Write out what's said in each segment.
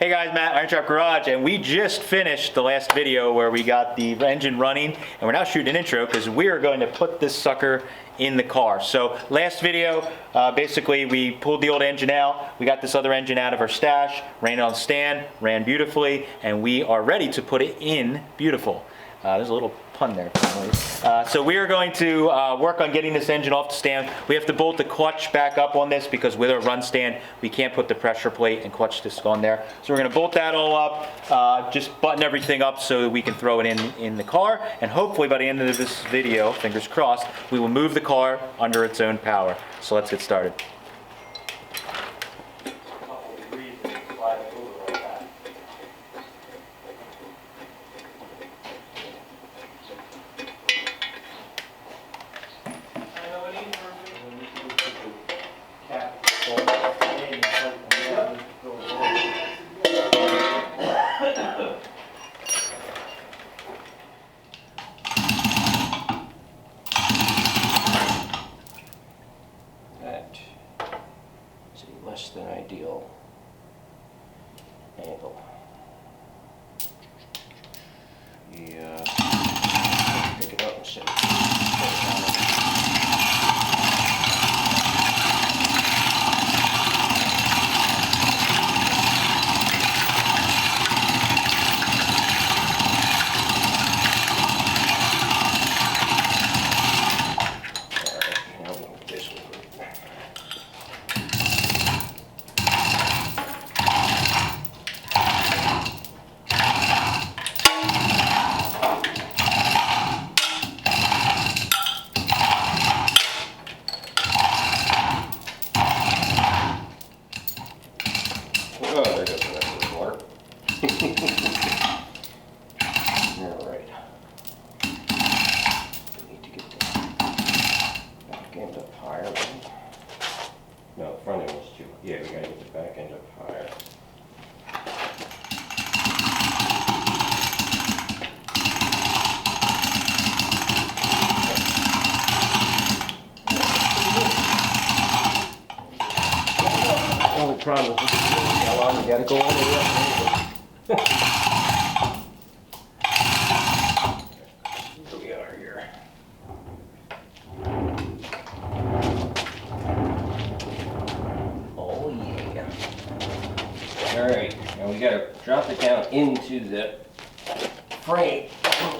Hey guys, Matt, IronTrap Garage, and we just finished the last video where we got the engine running, and we're now shooting an intro because we are going to put this sucker in the car. So last video, basically we pulled the old engine out, we got this other engine out of our stash, ran it on stand, ran beautifully, and we are ready to put it in beautiful. There's a little pun there. So we are going to work on getting this engine off the stand. We have to bolt the clutch back up on this because with our run stand, we can't put the pressure plate and clutch disc on there. So we're going to bolt that all up, just button everything up so that we can throw it in the car. And hopefully by the end of this video, fingers crossed, we will move the car under its own power. So let's get started. Less than ideal angle. Yeah, pick it up and set it down. Oh, there goes the rest of the water. Alright. We need to get the back end up higher. Right? No, the front end was too. Yeah, we gotta get the back end up higher. The only problem is how long you gotta go under the Here we are here. Oh yeah. Alright, now we gotta drop it down into the frame,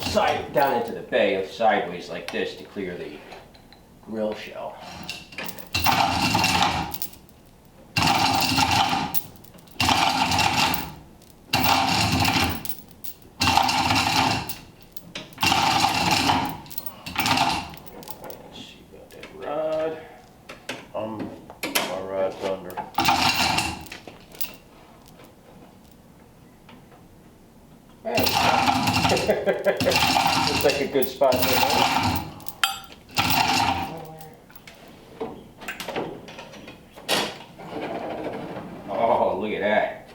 side down into the bay sideways like this to clear the grill shell. My rod's under. Looks like a good spot there. Oh, look at that.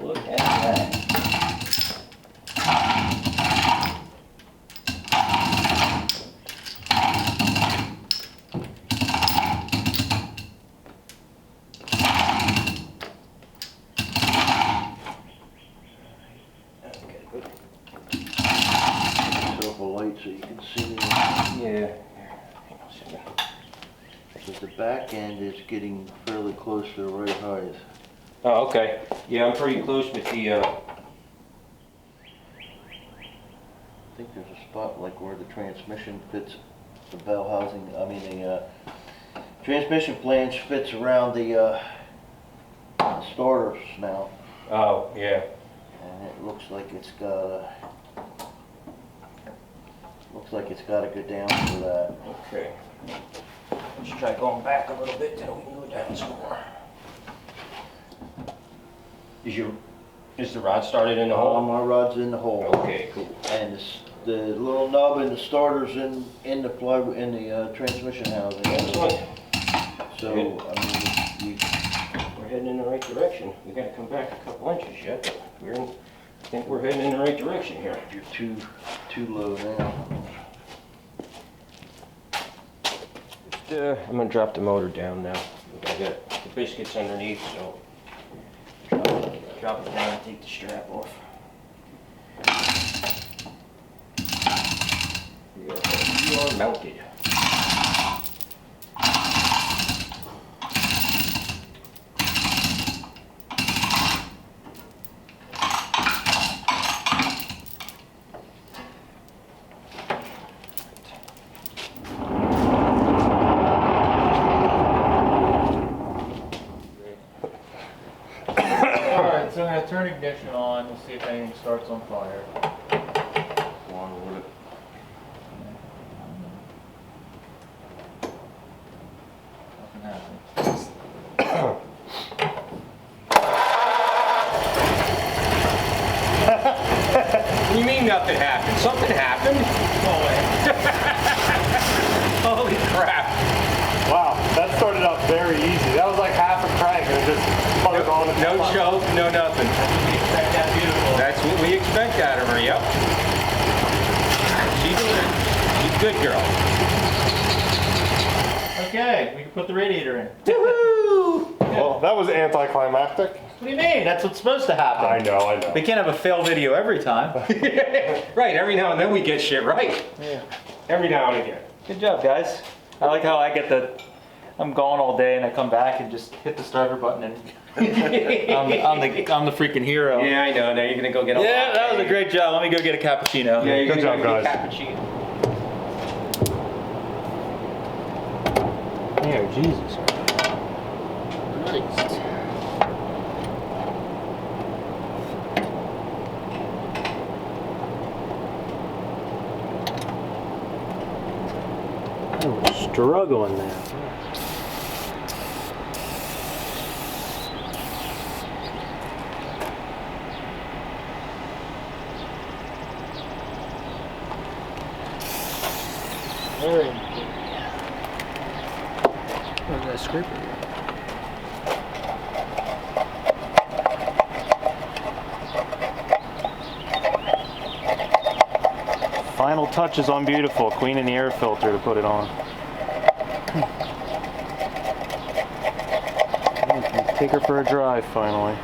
Look at that. So you can see it. Yeah. Because the back end is getting fairly close to the right height. Oh, okay. Yeah, I'm pretty close with the, I think there's a spot like where the transmission fits the bell housing, the transmission flange fits around the starters now. oh, yeah. And it looks like it's got to go down for that. Okay. Let's try going back a little bit, then we can go down some more. Is the rod started in the All hole? my rod's in the hole. Okay, cool. And the little nub and the starters in the transmission housing. Excellent. So I mean, We're heading in the right direction. We got to come back a couple inches yet, but I think we're heading in the right direction here. you're too low now. I'm gonna drop the motor down now. Okay. I got the biscuits underneath, so drop it down and take the strap off. You are mounted. Alright, so I'm going to turn ignition on. We'll see if anything starts on fire. Along with it. Nothing happened. What do you mean nothing happened? Something happened? Holy crap. Wow, that started out very easy. That was like half a crank and it just sputtered on its No own. choke, no nothing. Expect that beautiful. That's what we expect out of her, yep. She's a good girl. Okay, we can put the radiator in. Woohoo! Well, that was anticlimactic. What do you mean? That's what's supposed to happen. I know. We can't have a fail video every time. Right, every now and then we get shit right. Yeah. Every now and again. Good job, guys. I like how I get I'm gone all day and I come back and just hit the starter button and I'm the freaking hero. Yeah, I know. Now you're gonna go get a Yeah, that was a latte. great job. Let me go get a cappuccino. Yeah, you're Good gonna job, go get guys. cappuccino. Yeah, Jesus. Struggling now. Very good. Where's that scraper? Final touches on beautiful, cleaning the air filter to put it on. Take her for a drive finally.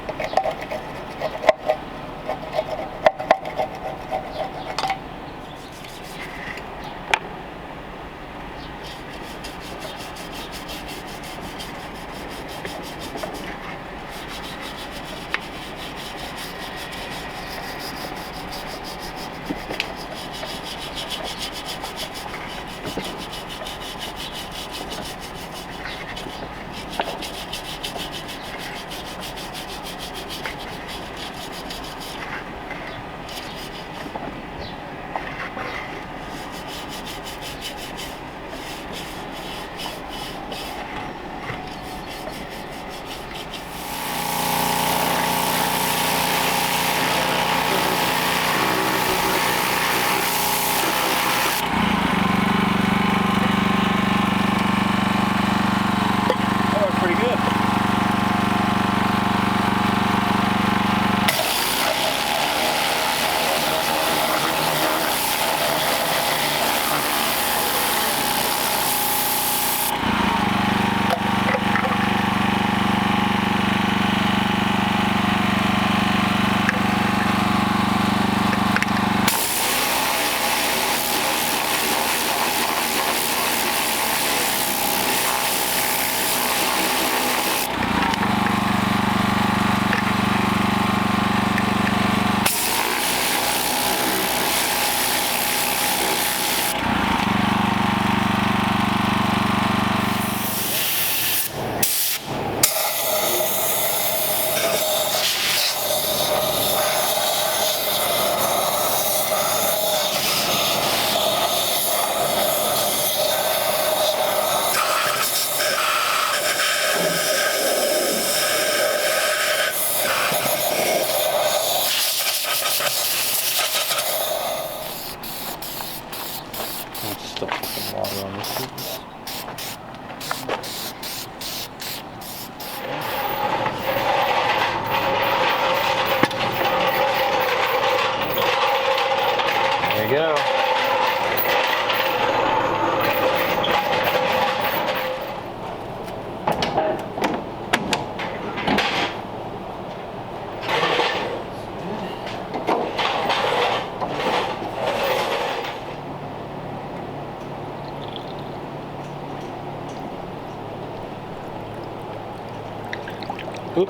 Oop,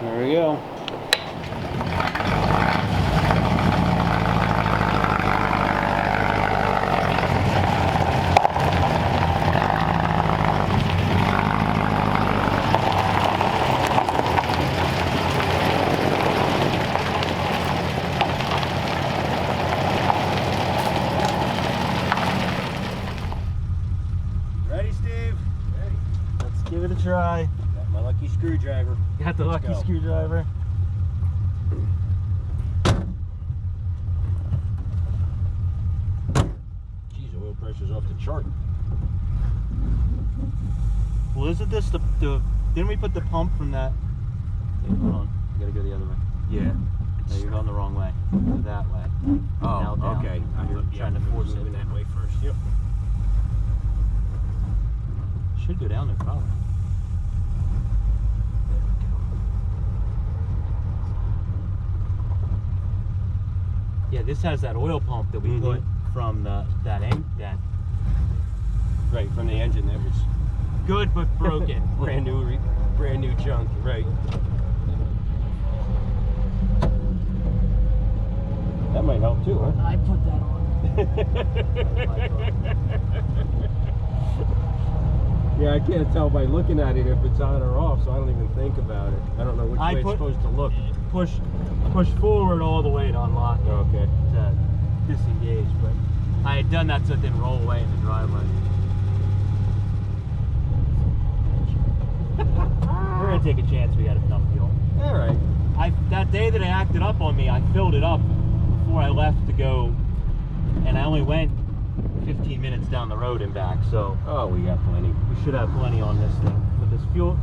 there we go. Ready, Steve? Ready. Let's give it a try. Got my lucky screwdriver. Got the Let's lucky go. screwdriver. Geez, oil pressure's off the chart. Well, isn't this the didn't we put the pump from that? Hey, hold on. You gotta go the other way. Yeah. No, you're going the wrong way. Go that way. Now Oh, down. okay. You're trying to force it. that way first. Yep. Should go down there probably. Yeah, this has that oil pump that we put from that Right, from the engine that was good but broken. brand new junk. Right. That might help too, huh? I put that on. Yeah, I can't tell by looking at it if it's on or off, so I don't even think about it. I don't know which way it's supposed to look. Push forward all the way to unlock it. Okay. To disengage, but I had done that so it didn't roll away in the driveway. We're gonna take a chance we got enough fuel. All right. That day that it acted up on me, I filled it up before I left to go, and I only went 15 minutes down the road and back, so Oh, we got plenty. we should have plenty on this thing. With this fuel,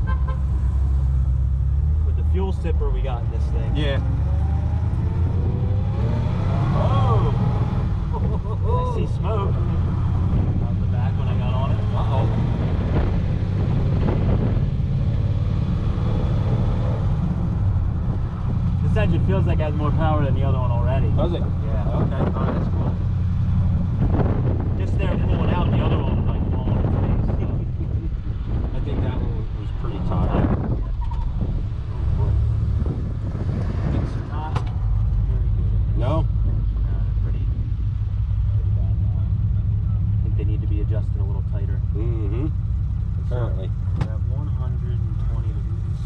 with the fuel sipper we got in this thing. Yeah. Oh! I see smoke out the back when I got on it. Uh-oh. This engine feels like it has more power than the other one already. Does it? Yeah. Okay. Oh, that's cool. Just there pulling out, the other one was like falling in its face. I think that one was pretty tight. It's not very good. No? They're pretty bad now. I think they need to be adjusted a little tighter. Mm-hmm. Apparently. We're at 120 degrees.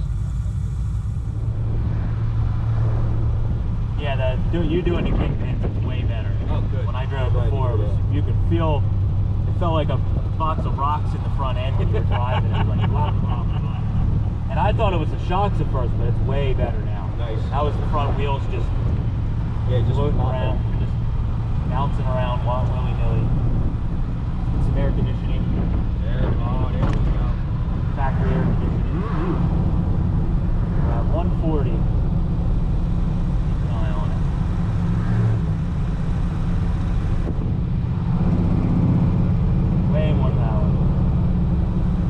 Yeah, you doing the kingpins is way better. Oh, good. When I drove Glad to before, hear that. you could feel, it felt like a box of rocks in the front end when you were driving. It was like, blah, blah, blah. And I thought it was the shocks at first, but it's way better now. Nice. That was the front wheels just floating around, just bouncing around willy-nilly. Get some air conditioning, There we go. factory air conditioning. We're at 140. Keep an eye on it. Way more power.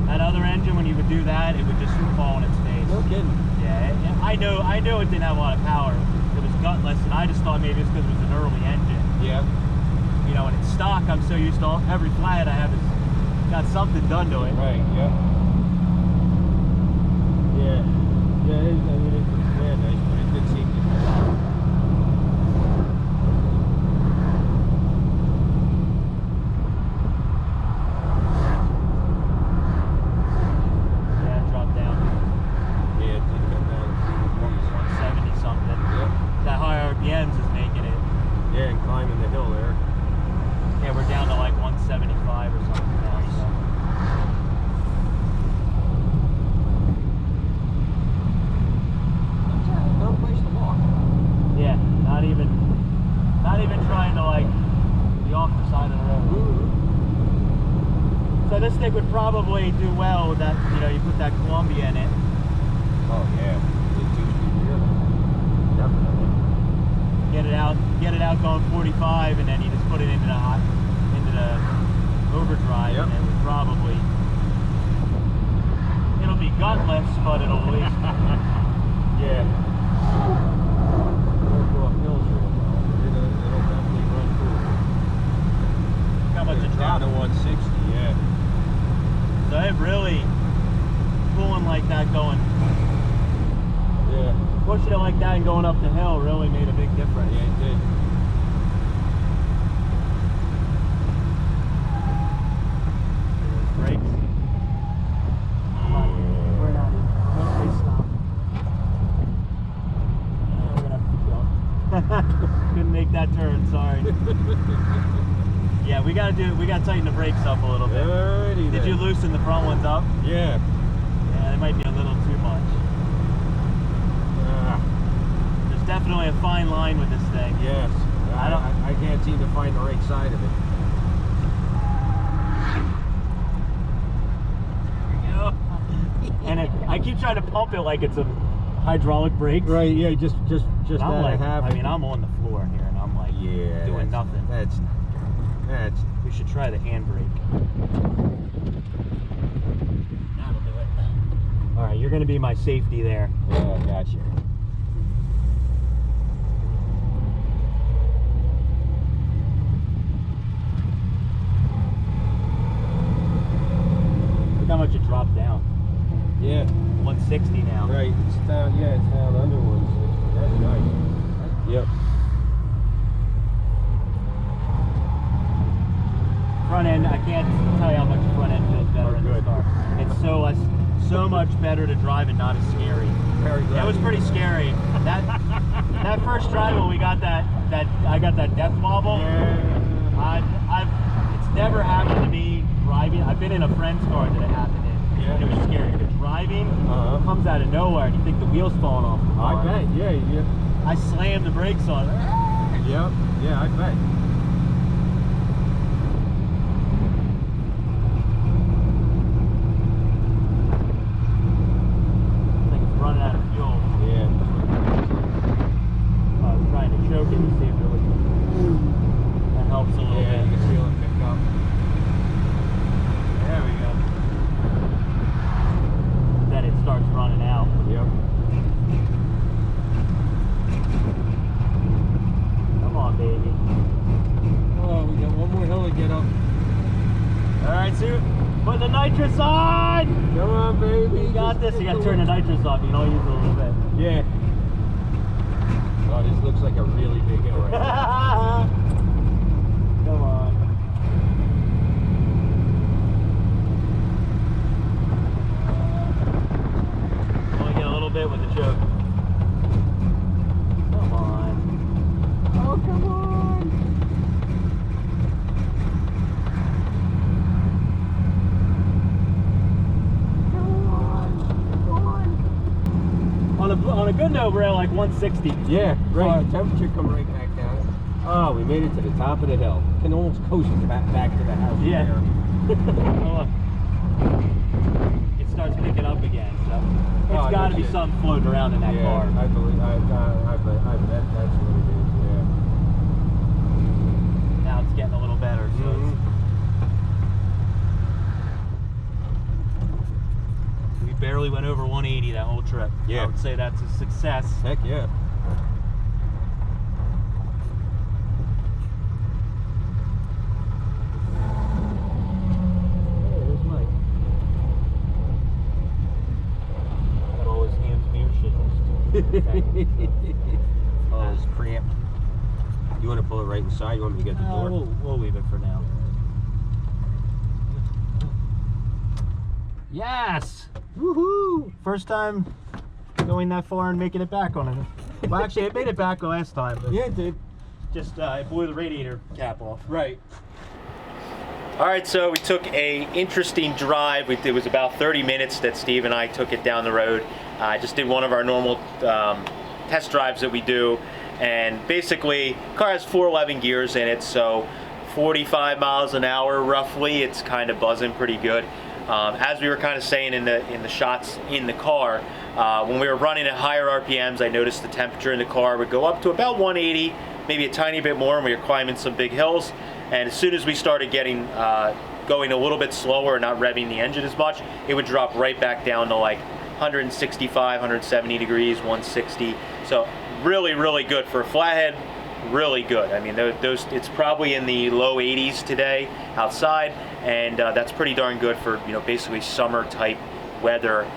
That other engine, when you would do that, it would just fall on its face. No kidding. Yeah, I know it didn't have a lot of power. It was gutless, and I just thought maybe it's because it was an early engine. Yeah. You know, and it's stock, I'm so used to every flat I have is got something done to it. Right, yeah. Yeah. Yeah, I mean, it's very nice, but it did seem to Yeah, it dropped down. Yeah, it did come down. 170 something. Yeah. That high RPMs is making it. Yeah, and climbing the hill there. Yeah, we're down to like 175 or something now. So. No place to walk. Yeah, not even trying to like be off the side of the road. So this thing would probably do well with that, you know, you put that Columbia in it. Oh, yeah. The two-speed rear. Definitely. Get it out going 45, and then you just put it into the overdrive, Yep. and it would probably, it'll be gutless, but it'll at least, Yeah. It'll go up hills real well. It'll definitely run through. how much it Down dropped. to 160, yeah. So it really pulling like that going pushing it like that and going up the hill really made a big difference. Yeah, it did. Brakes. We're not even. Please stop. We're gonna have to keep going. Couldn't make that turn, sorry. Yeah, we gotta tighten the brakes up a little bit. Alrighty Did then. you loosen the front ones up? Yeah. Yeah, they might be a little too much. There's definitely a fine line with this thing. Yes. I can't seem to find the right side of it. And I keep trying to pump it like it's a hydraulic brake. Right, yeah, just I'm out like, of habit. I mean, I'm on the floor here, and I'm like, yeah, doing nothing. That's We should try the handbrake. That'll do it. All right, you're gonna be my safety there. yeah, gotcha. Look how much it dropped down. Yeah, 160 now. right. It's down. Yeah, it's down under 160. That's nice. Yep. Front end, I can't tell you how much front end feels better in this car. It's so much better to drive and not as scary. Very good. That was pretty scary. That first drive when we got I got that death wobble. It's never happened to me driving. I've been in a friend's car that it happened in. Yeah. And it was scary. But driving comes out of nowhere and you think the wheel's falling off the car. I bet. Yeah. I slammed the brakes on. Yep. Yeah, I bet. Like it's running out of fuel. Yeah. I was trying to choke it to see if it would. That helps a little Yeah, bit. you can feel it pick up. There we go. Then it starts running out. Yep. Come on, baby. Oh, we got one more hill to get up. All right, Sue. Put the nitrous on. Come on, baby. You got this. You got to turn the nitrous off. You can only use it a little bit. Yeah. Oh, this looks like a really big hill right now. Come on. Only get a little bit with the choke. Come on. Oh, come on. On a good note, we're at like 160. Yeah, right. The temperature come right back down. Oh, we made it to the top of the hill. Can almost coast back to the house. Yeah. There. It starts picking up again, so it's Oh, got to no be shit. something floating around in that Yeah, car. I believe. I bet that's what it is. Yeah. Now it's getting a little better. So Mhm. we barely went over 180 that whole trip. Yeah. I would say that's a success. Heck yeah. Hey, there's Mike. Got all his hands beer shit. Oh, it's cramped. You want to pull it right inside? You want me to get the door? We'll leave it for now. Yes! Woohoo! First time going that far and making it back on it. Well, actually, it made it back last time. But Yeah, it did. just it blew the radiator cap off. Right. All right, so we took a interesting drive. It was about 30 minutes that Steve and I took it down the road. I just did one of our normal test drives that we do, and basically, the car has 411 gears in it, so 45 miles an hour roughly. It's kind of buzzing pretty good. As we were kind of saying in the shots in the car, when we were running at higher RPMs, I noticed the temperature in the car would go up to about 180, maybe a tiny bit more, and we were climbing some big hills. And as soon as we started getting going a little bit slower and not revving the engine as much, it would drop right back down to like 165, 170 degrees, 160. So really, really good for a flathead. Really good. I mean, those it's probably in the low 80s today outside, and that's pretty darn good for basically summer type weather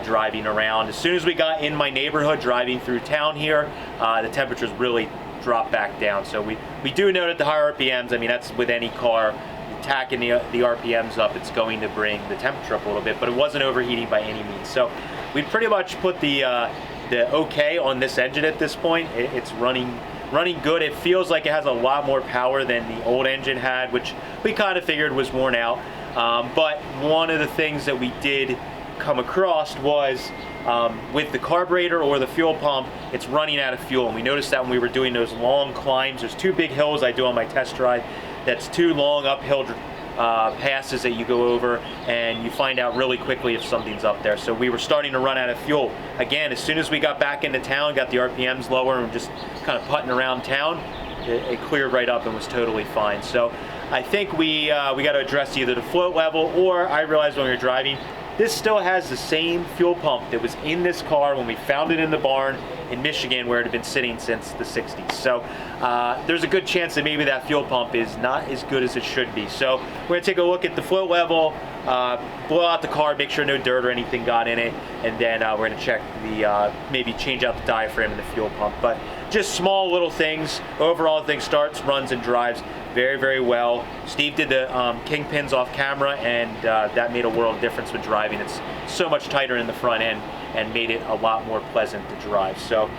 driving around. As soon as we got in my neighborhood driving through town here, the temperatures really dropped back down. So we do note at the higher RPMs, I mean, that's with any car, tacking the RPMs up, it's going to bring the temperature up a little bit, but it wasn't overheating by any means. So we pretty much put the okay on this engine at this point. It's running good. It feels like it has a lot more power than the old engine had, which we kind of figured was worn out. But one of the things that we did come across was with the carburetor or the fuel pump, it's running out of fuel. And we noticed that when we were doing those long climbs. There's 2 big hills I do on my test drive. That's 2 long uphill passes that you go over, and you find out really quickly if something's up there. So we were starting to run out of fuel. Again, as soon as we got back into town, got the RPMs lower, and just kind of putting around town, it cleared right up and was totally fine. So I think we got to address either the float level, or I realized when we were driving, this still has the same fuel pump that was in this car when we found it in the barn in Michigan, where it had been sitting since the 60s. So there's a good chance that maybe that fuel pump is not as good as it should be. So we're gonna take a look at the float level, blow out the car, make sure no dirt or anything got in it, and then we're gonna check the, maybe change out the diaphragm and the fuel pump. But just small little things. Overall, the thing starts, runs, and drives very, very well. Steve did the kingpins off camera, and that made a world of difference with driving. It's so much tighter in the front end and made it a lot more pleasant to drive. So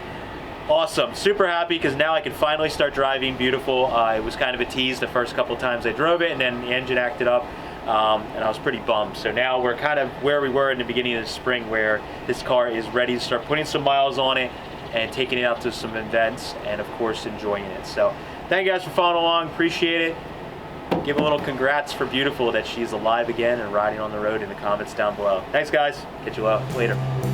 awesome, super happy, because now I can finally start driving. Beautiful. It was kind of a tease the first couple times I drove it, and then the engine acted up, and I was pretty bummed. So now we're kind of where we were in the beginning of the spring, where this car is ready to start putting some miles on it and taking it out to some events, and of course enjoying it. So thank you guys for following along, appreciate it. Give a little congrats for Beautiful that she's alive again and riding on the road in the comments down below. Thanks guys, catch you later.